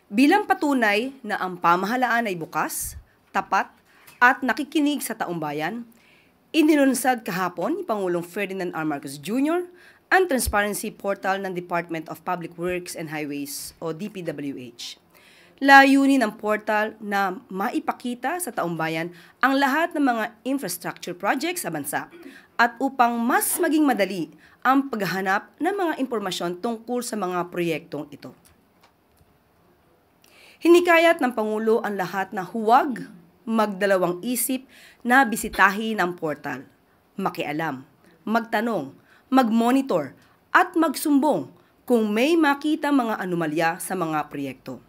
Bilang patunay na ang pamahalaan ay bukas, tapat, at nakikinig sa taumbayan, inilunsad kahapon ni Pangulong Ferdinand R. Marcos Jr. ang Transparency Portal ng Department of Public Works and Highways o DPWH. Layunin ng portal na maipakita sa taumbayan ang lahat ng mga infrastructure projects sa bansa at upang mas maging madali ang paghahanap ng mga impormasyon tungkol sa mga proyektong ito. Hinikayat ng Pangulo ang lahat na huwag magdalawang isip na bisitahin ang portal, makialam, magtanong, mag-monitor at magsumbong kung may makita mga anomalya sa mga proyekto.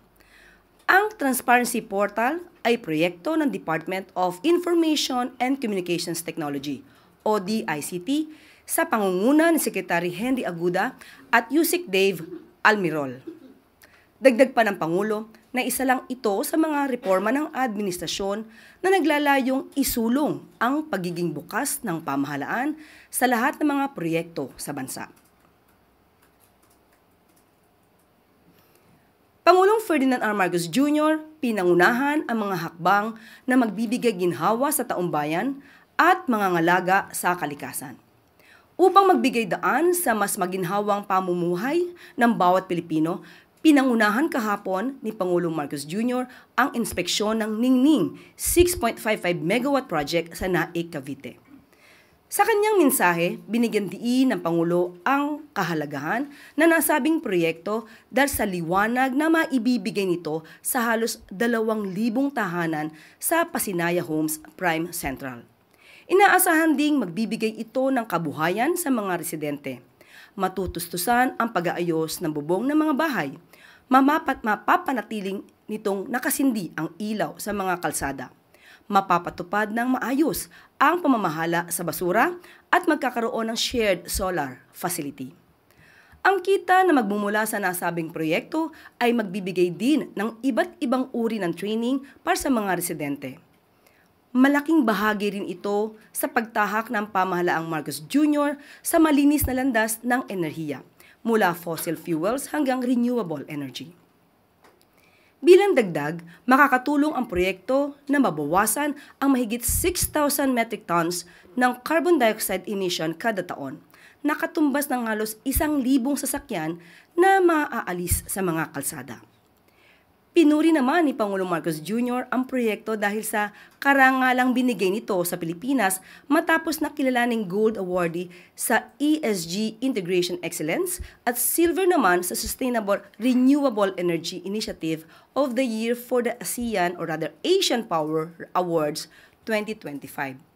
Ang Transparency Portal ay proyekto ng Department of Information and Communications Technology o DICT sa pangunguna ni Secretary Henry Aguda at Yusek Dave Almirol. Dagdag pa ng Pangulo na isa lang ito sa mga reforma ng administrasyon na naglalayong isulong ang pagiging bukas ng pamahalaan sa lahat ng mga proyekto sa bansa. Pangulong Ferdinand R. Marcos Jr. pinangunahan ang mga hakbang na magbibigay ginhawa sa taumbayan at mangangalaga sa kalikasan. Upang magbigay daan sa mas maginhawang pamumuhay ng bawat Pilipino, pinangunahan kahapon ni Pangulong Marcos Jr. ang inspeksyon ng Ningning 6.55 megawatt project sa Naik, Cavite. Sa kanyang mensahe, binigyan diin ng Pangulo ang kahalagahan na nasabing proyekto dahil sa liwanag na maibibigay nito sa halos 2,000 tahanan sa Pasinaya Homes Prime Central. Inaasahan ding magbibigay ito ng kabuhayan sa mga residente. Matutustusan ang pag-aayos ng bubong ng mga bahay. Mapapanatiling nitong nakasindi ang ilaw sa mga kalsada. Mapapatupad ng maayos ang pamamahala sa basura at magkakaroon ng shared solar facility. Ang kita na magmumula sa nasabing proyekto ay magbibigay din ng iba't ibang uri ng training para sa mga residente. Malaking bahagi rin ito sa pagtahak ng pamahalaang Marcos Jr. sa malinis na landas ng enerhiya, mula fossil fuels hanggang renewable energy. Bilang dagdag, makakatulong ang proyekto na mabawasan ang mahigit 6,000 metric tons ng carbon dioxide emission kada taon, nakatumbas ng halos 1,000 sasakyan na maaalis sa mga kalsada. Pinuri naman ni Pangulong Marcos Jr. ang proyekto dahil sa karangalang binigay nito sa Pilipinas matapos na kilalaning Gold Awardee sa ESG Integration Excellence at Silver naman sa Sustainable Renewable Energy Initiative of the Year for the Asian Power Awards 2025.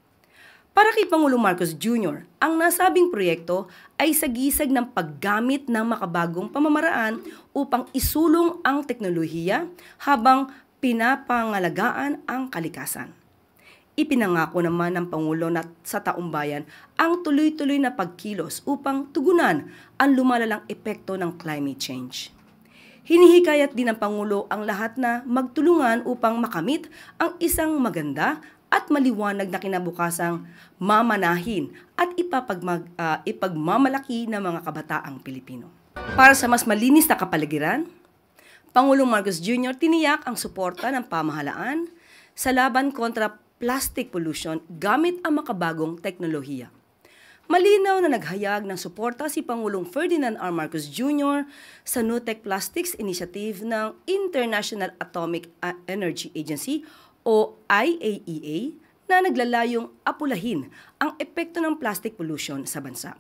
Para kay Pangulong Marcos Jr., ang nasabing proyekto ay sagisag ng paggamit ng makabagong pamamaraan upang isulong ang teknolohiya habang pinapangalagaan ang kalikasan. Ipinangako naman ng Pangulo na sa taumbayan ang tuloy-tuloy na pagkilos upang tugunan ang lumalalang epekto ng climate change. Hinihikayat din ng Pangulo ang lahat na magtulungan upang makamit ang isang maganda at maliwanag na kinabukasang mamanahin at ipagmamalaki ng mga kabataang Pilipino. Para sa mas malinis na kapaligiran, Pangulong Marcos Jr. tiniyak ang suporta ng pamahalaan sa laban kontra plastic pollution gamit ang makabagong teknolohiya. Malinaw na naghayag ng suporta si Pangulong Ferdinand R. Marcos Jr. sa No-Tech Plastics Initiative ng International Atomic Energy Agency o IAEA na naglalayong apulahin ang epekto ng plastic pollution sa bansa.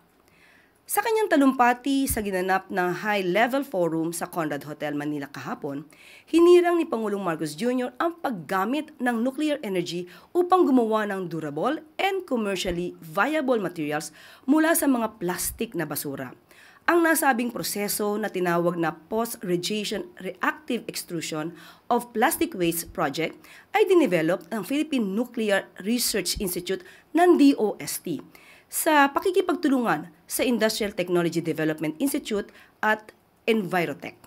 Sa kanyang talumpati sa ginanap na high-level forum sa Conrad Hotel Manila kahapon, hinirang ni Pangulong Marcos Jr. ang paggamit ng nuclear energy upang gumawa ng durable and commercially viable materials mula sa mga plastic na basura. Ang nasabing proseso na tinawag na Post-Radiation Reactive Extrusion of Plastic Waste Project ay dinevelop ng Philippine Nuclear Research Institute ng DOST sa pakikipagtulungan sa Industrial Technology Development Institute at Envirotech.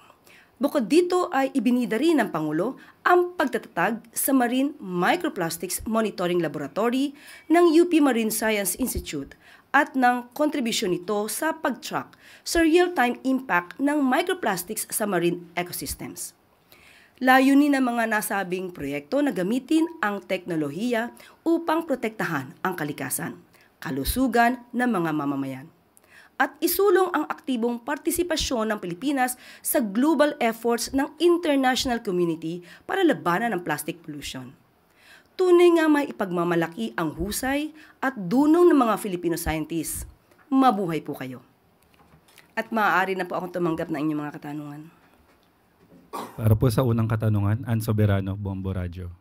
Bukod dito ay ibinida rin ng Pangulo ang pagtatatag sa Marine Microplastics Monitoring Laboratory ng UP Marine Science Institute at ng kontribusyon nito sa pag-track sa real-time impact ng microplastics sa marine ecosystems. Layunin ng mga nasabing proyekto na gamitin ang teknolohiya upang protektahan ang kalikasan, kalusugan ng mga mamamayan, at isulong ang aktibong partisipasyon ng Pilipinas sa global efforts ng international community para labanan ng plastic pollution. Tunay nga may ipagmamalaki ang husay at dunong ng mga Filipino scientists. Mabuhay po kayo. At maaari na po akong tumanggap ng inyong mga katanungan. Para po sa unang katanungan, Ann Soberano, Bombo Radio.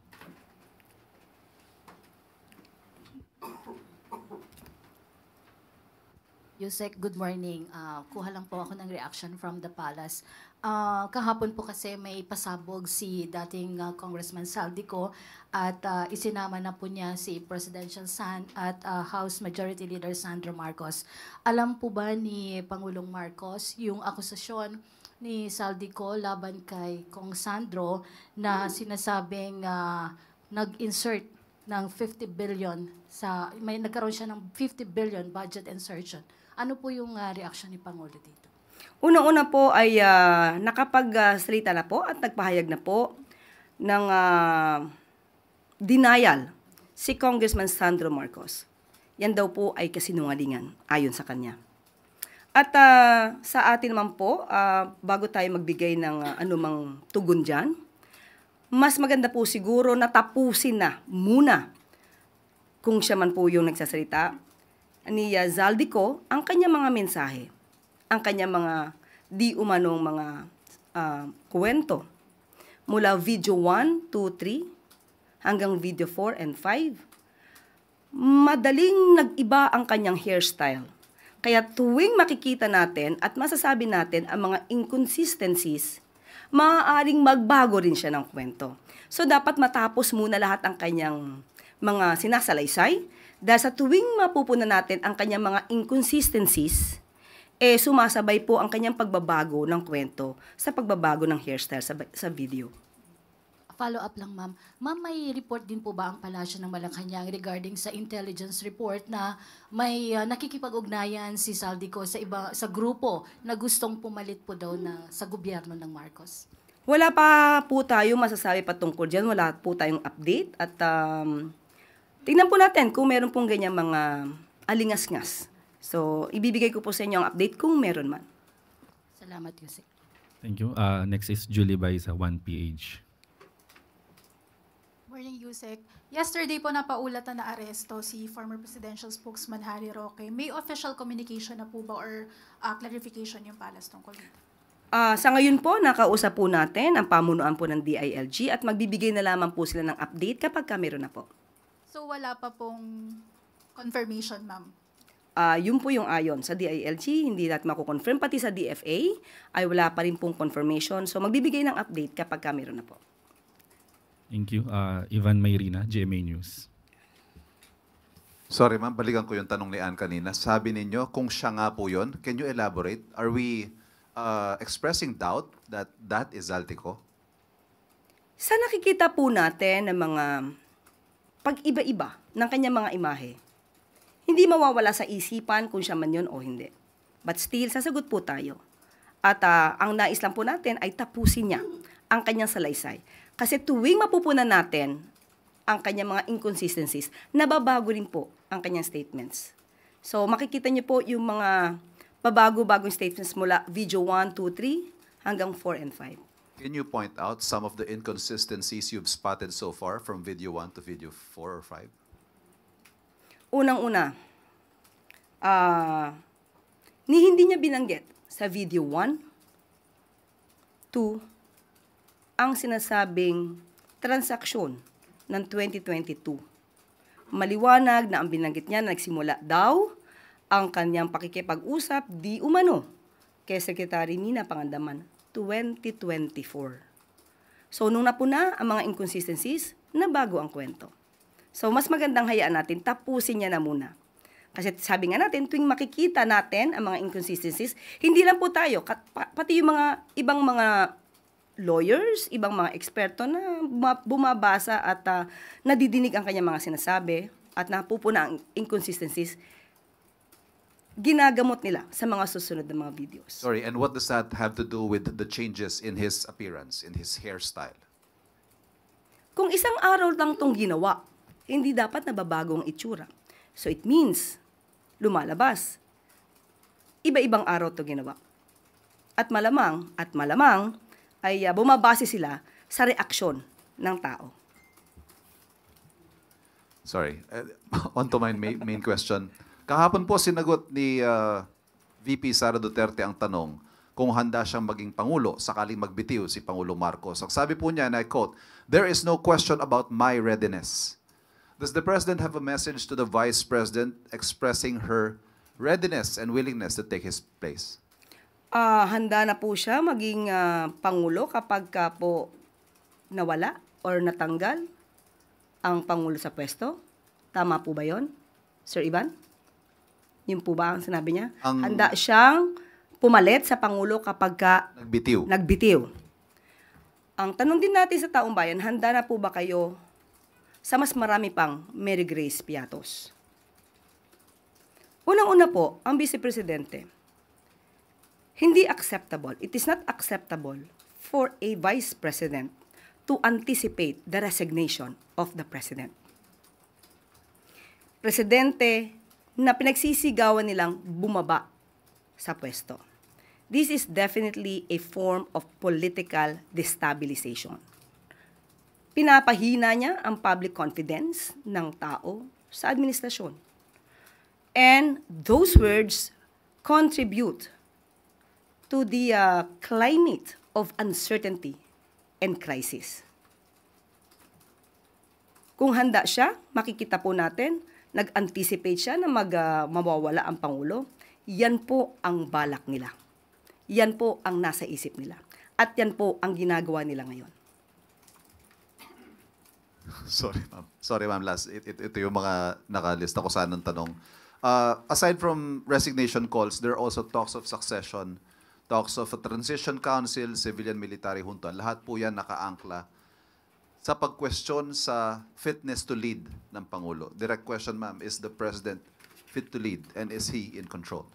Yusek, good morning. Kuha lang po ako ng reaction from the palace. Kahapon po kasi may pasabog si dating Congressman Saldico at isinama na po niya si Presidential Son at House Majority Leader Sandro Marcos. Alam po ba ni Pangulong Marcos yung akusasyon ni Saldico laban kay Kong Sandro na sinasabing nag-insert ng 50 billion may nagkaroon siya ng 50 billion budget insertion. Ano po yung reaction ni Pangulo dito? Unang-una po ay nakapagsalita na po at nagpahayag na po ng denial si Congressman Sandro Marcos. Yan daw po ay kasinungalingan ayon sa kanya. At sa atin naman po, bago tayo magbigay ng anumang tugon dyan, mas maganda po siguro na tapusin na muna kung siya man po yung nagsasalita ni Zaldico ang kanyang mga mensahe, ang kanyang mga di umanong mga kwento mula video 1, 2, 3 hanggang video 4 and 5. Madaling nag-iba ang kanyang hairstyle. Kaya tuwing makikita natin at masasabi natin ang mga inconsistencies, maaaring magbago rin siya ng kwento. So dapat matapos muna lahat ang kanyang mga sinasalaysay dahil sa tuwing mapupunan natin ang kanyang mga inconsistencies, sumasabay po ang kanyang pagbabago ng kwento sa pagbabago ng hairstyle sa video. Follow up lang, ma'am. Ma'am, may report din po ba ang Palasyo ng Malacanang regarding sa intelligence report na may nakikipag-ugnayan si Saldico sa grupo na gustong pumalit po daw na sa gobyerno ng Marcos? Wala pa po tayong masasabi patungkol dyan. Wala po tayong update at tingnan po natin kung meron pong ganyan mga alingas-ngas. So, ibibigay ko po sa inyo ang update kung meron man. Salamat, Yusek. Thank you. Next is Julie Baisa, 1PH. Morning, Yusek. Yesterday po napaulatan na aresto si former presidential spokesman Harry Roque. May official communication na po ba or clarification yung palas tungkol dito? Sa ngayon po, nakausap po natin ang pamunuan po ng DILG at magbibigay na lamang po sila ng update kapag meron na po. So wala pa pong confirmation, ma'am? Yun po yung ayon sa DILG, hindi natin makukonfirm. Pati sa DFA ay wala pa rin pong confirmation. So magbibigay ng update kapag meron na po. Thank you. Ivan Mayrina, GMA News. Sorry ma'am, balikan ko yung tanong ni Ann kanina. Sabi ninyo, kung siya nga po yun, can you elaborate? Are we expressing doubt that that is Zaldico? Sa nakikita po natin ng mga pag-iba-iba ng kanyang mga imahe, hindi mawawala sa isipan kung siya man yun o hindi. But still, sasagot po tayo. At ang nais lang po natin ay tapusin niya ang kanyang salaysay. Kasi tuwing mapupunan natin ang kanyang mga inconsistencies, nababago rin po ang kanyang statements. So makikita niyo po yung mga pabago-bagong statements mula video 1, 2, 3 hanggang 4 and 5. Can you point out some of the inconsistencies you've spotted so far from video 1 to video 4 or 5? Unang-una, hindi niya binanggit sa video 1, 2, ang sinasabing transaksyon ng 2022. Maliwanag na ang binanggit niya na nagsimula daw ang kanyang pakikipag-usap di umano kay Secretary Mina Pangandaman 2024. So nung napuna ang mga inconsistencies, nabago ang kwento. So mas magandang hayaan natin, tapusin niya na muna. Kasi sabi nga natin, tuwing makikita natin ang mga inconsistencies, hindi lang po tayo, pati yung mga ibang mga lawyers, ibang mga eksperto na bumabasa at nadidinig ang kanyang mga sinasabi at napupuna ang inconsistencies, ginagamot nila sa mga susunod na mga videos. Sorry, and what does that have to do with the changes in his appearance, in his hairstyle? Kung isang araw lang tong ginawa, hindi dapat nababago ang itsura. So it means, lumalabas. Iba-ibang araw to ginawa. At malamang ay bumabase sila sa reaksyon ng tao. Sorry, on to my main question. Kahapon po sinagot ni VP Sara Duterte ang tanong kung handa siyang maging Pangulo sakaling magbitiw si Pangulong Marcos. Ang sabi po niya, and I quote, "There is no question about my readiness." Does the President have a message to the Vice President expressing her readiness and willingness to take his place? Handa na po siya maging Pangulo kapag ka po nawala or natanggal ang Pangulo sa pwesto. Tama po ba yon, Sir Ivan? Yun po ba ang sinabi niya? Handa siyang pumalit sa Pangulo kapag ka nagbitiw. Ang tanong din natin sa taong bayan, handa na po ba kayo sa mas marami pang Mary Grace Piatos? Unang-una po, ang Vice Presidente, hindi acceptable, it is not acceptable for a Vice President to anticipate the resignation of the President. Presidente na pinagsisigawan nilang bumaba sa pwesto. This is definitely a form of political destabilization. Pinapahina niya ang public confidence ng tao sa administrasyon. And those words contribute to the climate of uncertainty and crisis. Kung handa siya, makikita po natin, nag-anticipate siya na mawawala ang Pangulo. Yan po ang balak nila. Yan po ang nasa isip nila. At yan po ang ginagawa nila ngayon. Sorry, ma'am. Ito yung mga nakalista ko sa anong tanong. Aside from resignation calls, there are also talks of succession, talks of a transition council, civilian-military junta. Lahat po yan nakaangkla sa pag-question sa fitness to lead ng Pangulo. Direct question, ma'am, is the President fit to lead and is he in control?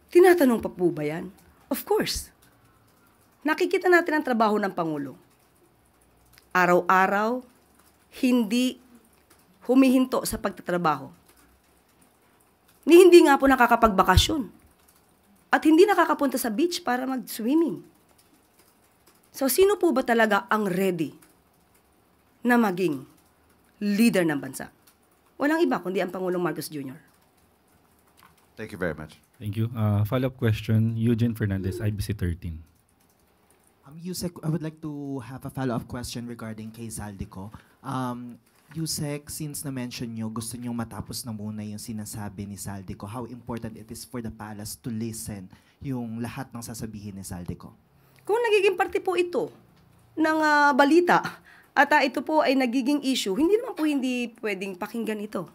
Tinatanong pa po ba yan? Of course. Nakikita natin ang trabaho ng Pangulo. Araw-araw, hindi humihinto sa pagtatrabaho. Hindi nga po nakakapagbakasyon. At hindi nakakapunta sa beach para mag-swimming. So, sino po ba talaga ang ready na maging leader ng bansa? Walang iba kundi ang Pangulong Marcos Jr. Thank you very much. Thank you. Follow-up question, Eugene Fernandez, IBC 13. Yusek, I would like to have a follow-up question regarding kay Zaldico. Yusek, since na-mention nyo, gusto nyo matapos na muna yung sinasabi ni Zaldico, how important it is for the palace to listen yung lahat ng sasabihin ni Zaldico? Kung nagiging parte po ito ng balita at ito po ay nagiging issue, hindi naman po hindi pwedeng pakinggan ito.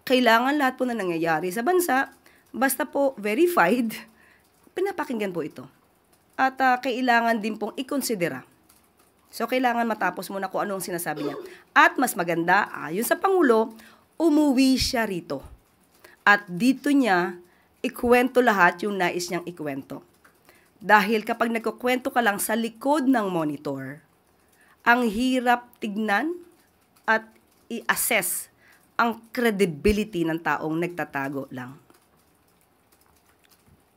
Kailangan lahat po na nangyayari sa bansa, basta po verified, pinapakinggan po ito. At kailangan din pong ikonsidera. So, kailangan matapos muna kung anong sinasabi niya. At mas maganda, ayon sa Pangulo, umuwi siya rito. At dito niya, ikwento lahat yung nais niyang ikwento. Dahil kapag nagkukwento ka lang sa likod ng monitor, ang hirap tignan at i-assess ang credibility ng taong nagtatago lang.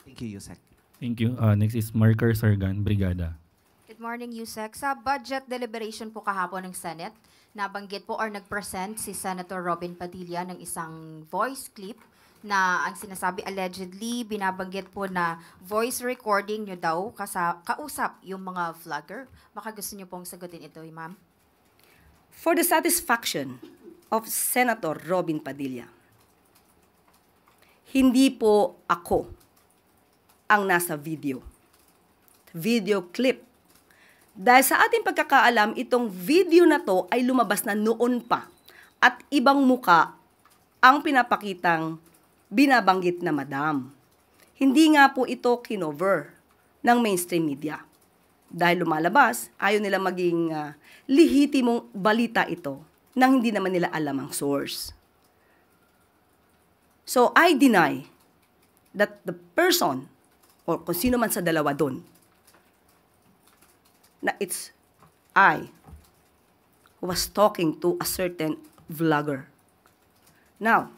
Thank you, Yusek. Thank you. Next is Marker Sargan, Brigada. Good morning, Yusek. Sa budget deliberation po kahapon ng Senate, nabanggit po or nag-present si Senator Robin Padilla ng isang voice clip na ang sinasabi allegedly, binabanggit po na voice recording nyo daw kausap yung mga vlogger. Baka gusto nyo pong sagutin ito, ma'am. For the satisfaction of Senator Robin Padilla, hindi po ako ang nasa video clip. Dahil sa ating pagkakaalam, itong video na to ay lumabas na noon pa at ibang muka ang pinapakitang binabanggit na madam. Hindi nga po ito kinover ng mainstream media. Dahil lumalabas, ayaw nila maging lihitimong balita ito nang hindi naman nila alam ang source. So, I deny that the person, or kung sino man sa dalawa doon, na it's I who was talking to a certain vlogger. Now,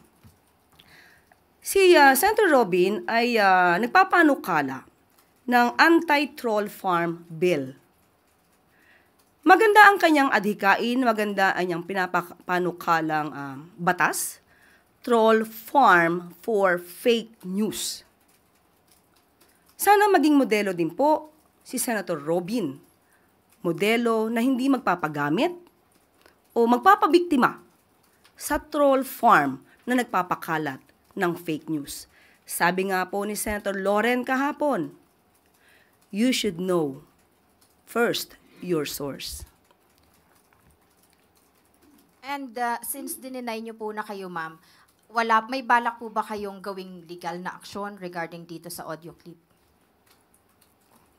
si Senator Robin ay nagpapanukala ng anti-troll farm bill. Maganda ang kanyang adhikain, maganda ang kanyang pinapanukalang batas, troll farm for fake news. Sana maging modelo din po si Senator Robin. Modelo na hindi magpapagamit o magpapabiktima sa troll farm na nagpapakalat ng fake news. Sabi nga po ni Senator Loren kahapon, you should know first your source. And since dininay niyo po na kayo, ma'am, may balak po ba kayong gawing legal na aksyon regarding dito sa audio clip?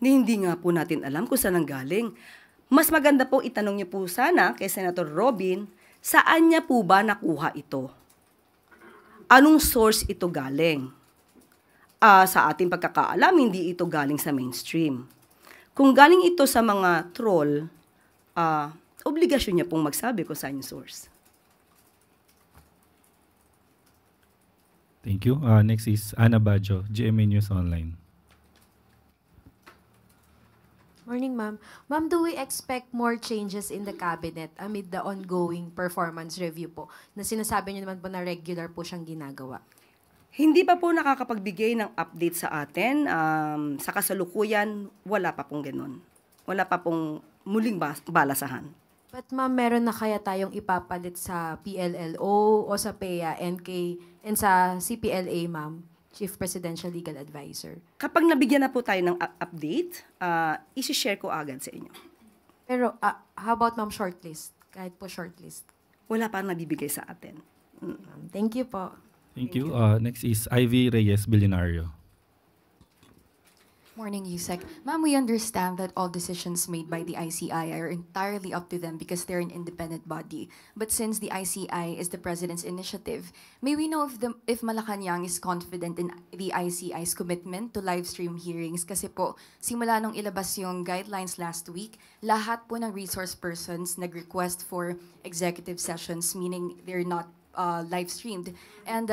Hindi nga po natin alam kung saan ang galing. Mas maganda po itanong niyo po sana kay Senator Robin, saan niya po ba nakuha ito? Anong source ito galing? Sa ating pagkakaalam, hindi ito galing sa mainstream. Kung galing ito sa mga troll, obligasyon niya pong magsabi kung saan yung source. Thank you. Next is Ana Bajo, GMA News Online. Morning, ma'am. Ma'am, do we expect more changes in the cabinet amid the ongoing performance review po na sinasabi niyo naman po na regular po siyang ginagawa? Hindi pa po nakakapagbigay ng update sa atin. Sa kasalukuyan, wala pa pong ganun. Wala pa pong muling balasahan. But ma'am, meron na kaya tayong ipapalit sa PLLO o sa PEA, NK, and sa CPLA, ma'am, Chief Presidential Legal Advisor? Kapag nabigyan na po tayo ng update, isi-share ko agad sa inyo. Pero how about ma'am shortlist? Kahit po shortlist. Wala pa nabibigay sa atin. Ma'am, thank you po. Thank you. Next is Ivy Reyes, Billionario. Morning, Yusek. Ma'am, we understand that all decisions made by the ICI are entirely up to them because they're an independent body. But since the ICI is the President's initiative, may we know if Malacanang is confident in the ICI's commitment to live stream hearings? Kasi po, simula nung ilabas yung guidelines last week, lahat po ng resource persons nag-request for executive sessions, meaning they're not live streamed. And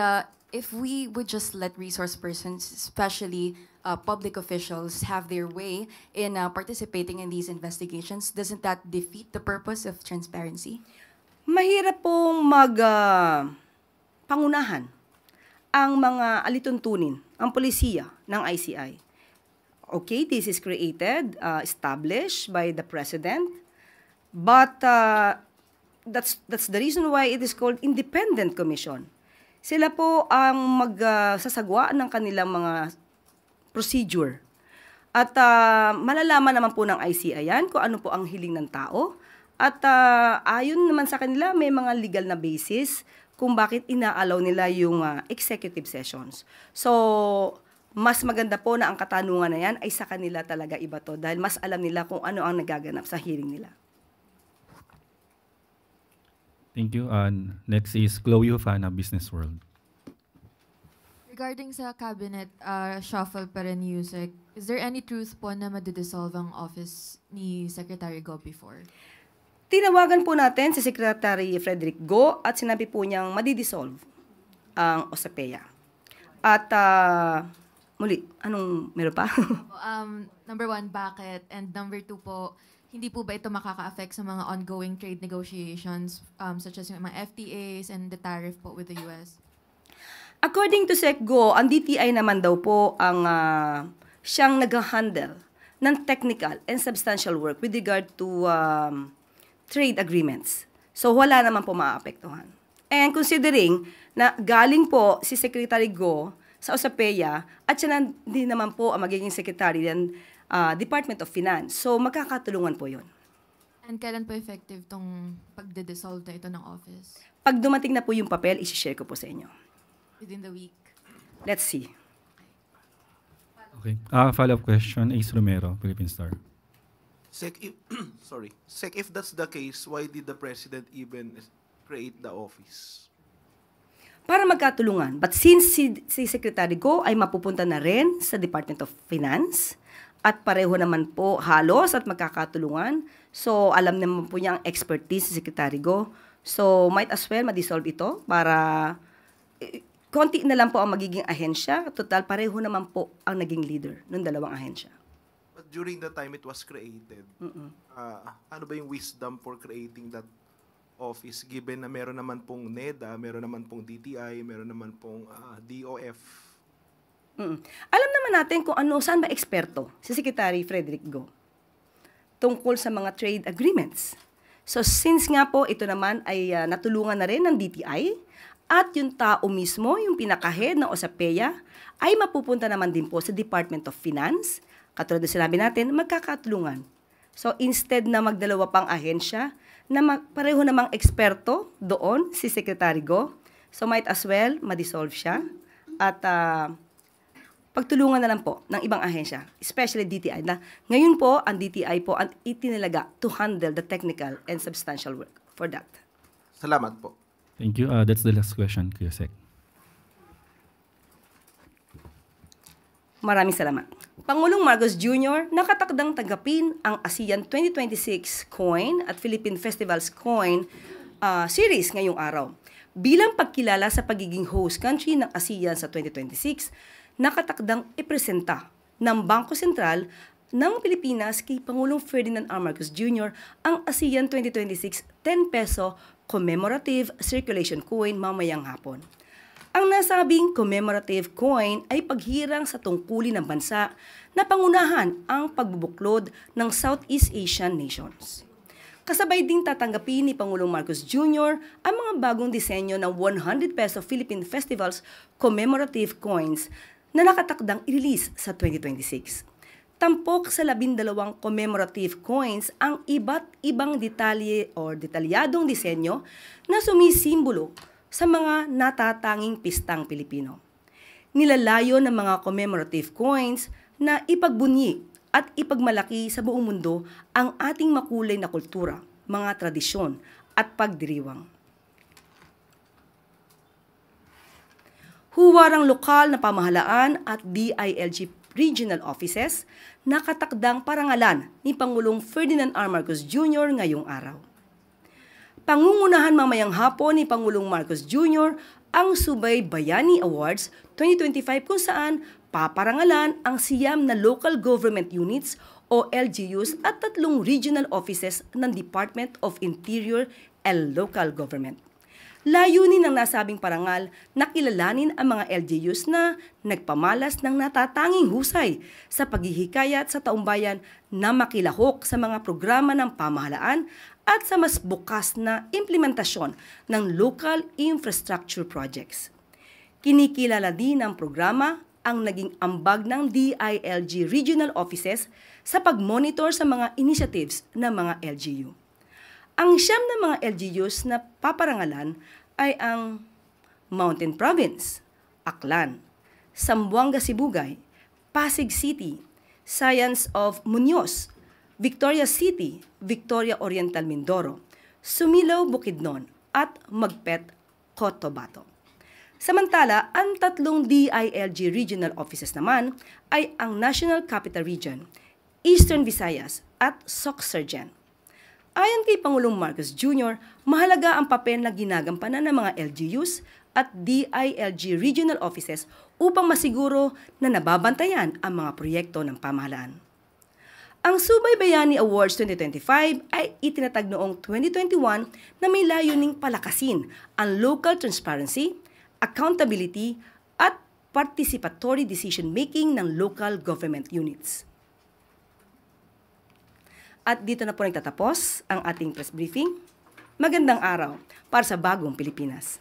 if we would just let resource persons, especially public officials, have their way in participating in these investigations, doesn't that defeat the purpose of transparency? Mahirap pong pangunahan ang mga alituntunin, ang polisiya ng ICI. Okay, this is created, established by the President, but that's the reason why it is called independent commission. Sila po ang magsasagwa ng kanilang mga procedure. At malalaman naman po ng ICI yan kung ano po ang hiling ng tao. At ayon naman sa kanila, may mga legal na basis kung bakit inaalaw nila yung executive sessions. So, mas maganda po na ang katanungan na yan ay sa kanila talaga iba to dahil mas alam nila kung ano ang nagaganap sa hearing nila. Thank you. Next is Chloe Hufana, Business World. Regarding sa cabinet shuffle pa rin, Yusek, is there any truth po na madidissolve ang office ni Secretary Go before? Tinawagan po natin si Secretary Frederick Go at sinabi po niyang madidissolve ang OSAPEA. At muli, anong meron pa? Number 1, bakit? And number 2 po, hindi po ba ito makaka-affect sa mga ongoing trade negotiations such as yung mga FTAs and the tariff po with the US? According to SecGo, ang DTI naman daw po ang siyang nag-handle ng technical and substantial work with regard to trade agreements. So wala naman po maaapektuhan. And considering na galing po si Secretary Go sa OSAPEA at siya din naman po ang magiging secretary ng Department of Finance. So magkakatulungan po yun. And kailan po effective tong pagde-dissolve na ito ng office? Pag dumating na po yung papel, isi-share ko po sa inyo. Within the week? Let's see. Okay. Follow-up question, Ace Romero, Philippine Star. Sec, if that's the case, why did the President even create the office? para magkatulungan. But since si Secretary Go ay mapupunta na rin sa Department of Finance at pareho naman po halos at magkakatulungan, so alam naman po niya ang expertise si Secretary Go. So might as well ma-dissolve ito para konti na lang po ang magiging ahensya. Total, pareho naman po ang naging leader ng dalawang ahensya. But during the time it was created, ano ba yung wisdom for creating that office given na meron naman pong NEDA, meron naman pong DTI, meron naman pong DOF? Alam naman natin kung ano, saan ba eksperto si Secretary Frederick Go tungkol sa mga trade agreements. So since nga po ito naman ay natulungan na rin ng DTI at yung tao mismo, yung pinaka-head ng OSAPEA, ay mapupunta naman din po sa Department of Finance. Katulad na sinabi natin, magkakatulungan. So instead na magdalawa pang ahensya, na pareho namang eksperto doon si Secretary Go, so might as well ma-dissolve siya at pagtulungan na lang po ng ibang ahensya, especially DTI. Na ngayon po, ang DTI po ang itinalaga to handle the technical and substantial work for that. Salamat po. Thank you. That's the last question, Kuya Sec. Maraming salamat. Pangulong Marcos Jr. nakatakdang tanggapin ang ASEAN 2026 Coin at Philippine Festivals Coin series ngayong araw. Bilang pagkilala sa pagiging host country ng ASEAN sa 2026, nakatakdang ipresenta ng Bangko Sentral ng Pilipinas kay Pangulong Ferdinand R. Marcos Jr. ang ASEAN 2026 10 peso commemorative circulation coin mamayang hapon. Ang nasabing commemorative coin ay paghirang sa tungkulin ng bansa na pangunahan ang pagbubuklod ng Southeast Asian nations. Kasabay ding tatanggapin ni Pangulong Marcos Jr. ang mga bagong disenyo ng 100 peso Philippine Festivals commemorative coins na nakatakdang i-release sa 2026. Tampok sa 12 commemorative coins ang iba't ibang detalye o detalyadong disenyo na sumisimbolo sa mga natatanging pistang Pilipino. Nilalayo ng mga commemorative coins na ipagbunyi at ipagmalaki sa buong mundo ang ating makulay na kultura, mga tradisyon at pagdiriwang. Huwarang lokal na pamahalaan at DILG regional offices nakatakdang parangalan ni Pangulong Ferdinand R. Marcos Jr. ngayong araw. Pangungunahan mamayang hapon ni Pangulong Marcos Jr. ang Subay Bayani Awards 2025 kung saan paparangalan ang siyam na local government units o LGUs at 3 regional offices ng Department of Interior and Local Government. Layunin ng nasabing parangal na kilalanin ang mga LGUs na nagpamalas ng natatanging husay sa paghihikayat sa taumbayan na makilahok sa mga programa ng pamahalaan at sa mas bukas na implementasyon ng local infrastructure projects. Kinikilala din ng programa ang naging ambag ng DILG regional offices sa pag-monitor sa mga initiatives ng mga LGU. Ang siyam na mga LGUs na paparangalan ay ang Mountain Province, Aklan, Zamboanga Sibugay, Pasig City, Science of Muñoz, Victoria City, Victoria Oriental Mindoro, Sumilao Bukidnon at Magpet Cotabato. Samantala, ang 3 DILG regional offices naman ay ang National Capital Region, Eastern Visayas at Sorsogon. Ayon kay Pangulong Marcos Jr., mahalaga ang papel na ginagampanan ng mga LGUs at DILG regional offices upang masiguro na nababantayan ang mga proyekto ng pamahalaan. Ang Subay Bayani Awards 2025 ay itinatag noong 2021 na may layuning palakasin ang local transparency, accountability at participatory decision-making ng local government units. At dito na po nagtatapos ang ating press briefing. Magandang araw para sa bagong Pilipinas.